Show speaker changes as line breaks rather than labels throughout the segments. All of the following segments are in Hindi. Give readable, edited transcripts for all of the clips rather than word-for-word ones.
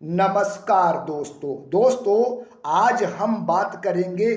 नमस्कार दोस्तों आज हम बात करेंगे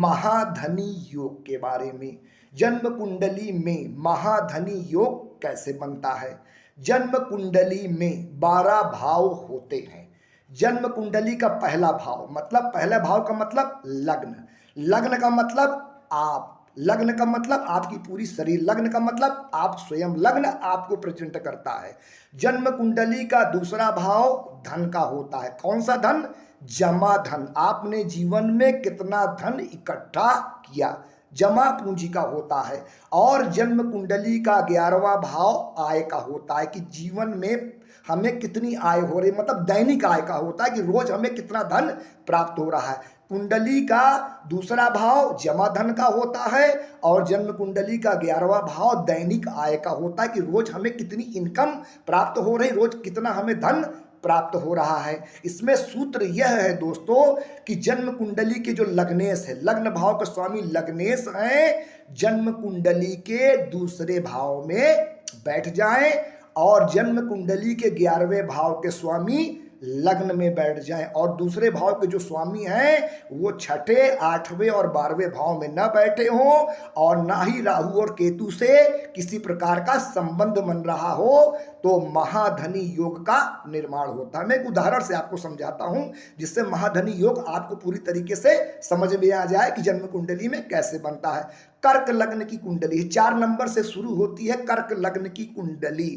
महाधनी योग के बारे में। जन्म कुंडली में महाधनी योग कैसे बनता है। जन्म कुंडली में 12 भाव होते हैं। जन्म कुंडली का पहला भाव पहला भाव का मतलब लग्न। लग्न का मतलब आप। लग्न का मतलब आपकी पूरी शरीर। लग्न का मतलब आप स्वयं। लग्न आपको प्रेजेंट करता है। जन्म कुंडली का दूसरा भाव धन का होता है। कौन सा धन? जमा धन। आपने जीवन में कितना धन इकट्ठा किया, जमा पूंजी का होता है। और जन्म कुंडली का 11वां भाव आय का होता है कि जीवन में हमें कितनी आय हो रही, मतलब दैनिक आय का होता है कि रोज हमें कितना धन प्राप्त हो रहा है। कुंडली का दूसरा भाव जमा धन का होता है और जन्म कुंडली का 11वां भाव दैनिक आय का होता है कि रोज हमें कितनी इनकम प्राप्त हो रही, रोज कितना हमें धन प्राप्त हो रहा है। इसमें सूत्र यह है दोस्तों कि जन्म कुंडली के जो लग्नेश है, लग्न भाव के स्वामी लग्नेश हैं, जन्म कुंडली के दूसरे भाव में बैठ जाएं और जन्म कुंडली के 11वें भाव के स्वामी लग्न में बैठ जाएं और दूसरे भाव के जो स्वामी हैं वो छठे, 8वें और 12वें भाव में न बैठे हों और ना ही राहु और केतु से किसी प्रकार का संबंध बन रहा हो, तो महाधनी योग का निर्माण होता है। मैं एक उदाहरण से आपको समझाता हूं जिससे महाधनी योग आपको पूरी तरीके से समझ में आ जाए कि जन्म कुंडली में कैसे बनता है। कर्क लग्न की कुंडली 4 नंबर से शुरू होती है। कर्क लग्न की कुंडली,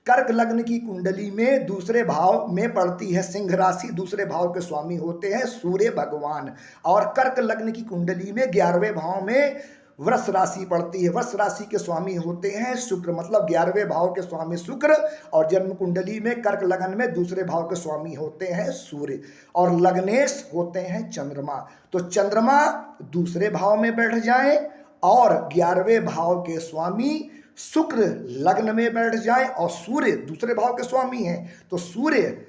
कर्क लग्न की कुंडली में दूसरे भाव में पड़ती है सिंह राशि। दूसरे भाव के स्वामी होते हैं सूर्य भगवान। और कर्क लग्न की कुंडली में 11वें भाव में वृष राशि पड़ती है। वृष राशि के स्वामी होते हैं शुक्र, मतलब 11वें भाव के स्वामी शुक्र। और जन्म कुंडली में कर्क लग्न में दूसरे भाव के स्वामी होते हैं सूर्य और लग्नेश होते हैं चंद्रमा। तो चंद्रमा दूसरे भाव में बैठ जाए और 11वें भाव के स्वामी शुक्र लग्न में बैठ जाए और सूर्य दूसरे भाव के स्वामी हैं, तो सूर्य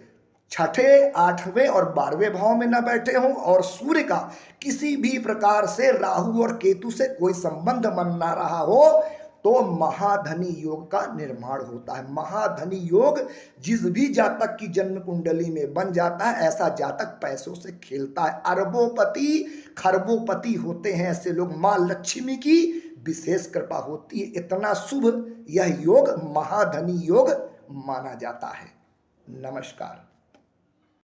छठे, 8वें और 12वें भाव में न बैठे हों और सूर्य का किसी भी प्रकार से राहु और केतु से कोई संबंध बन ना रहा हो, तो महाधनी योग का निर्माण होता है। महाधनी योग जिस भी जातक की जन्म कुंडली में बन जाता है, ऐसा जातक पैसों से खेलता है। अरबोपति खरबोपति होते हैं ऐसे लोग। माँ लक्ष्मी की विशेष कृपा होती है। इतना शुभ यह योग महाधनी योग माना जाता है। नमस्कार।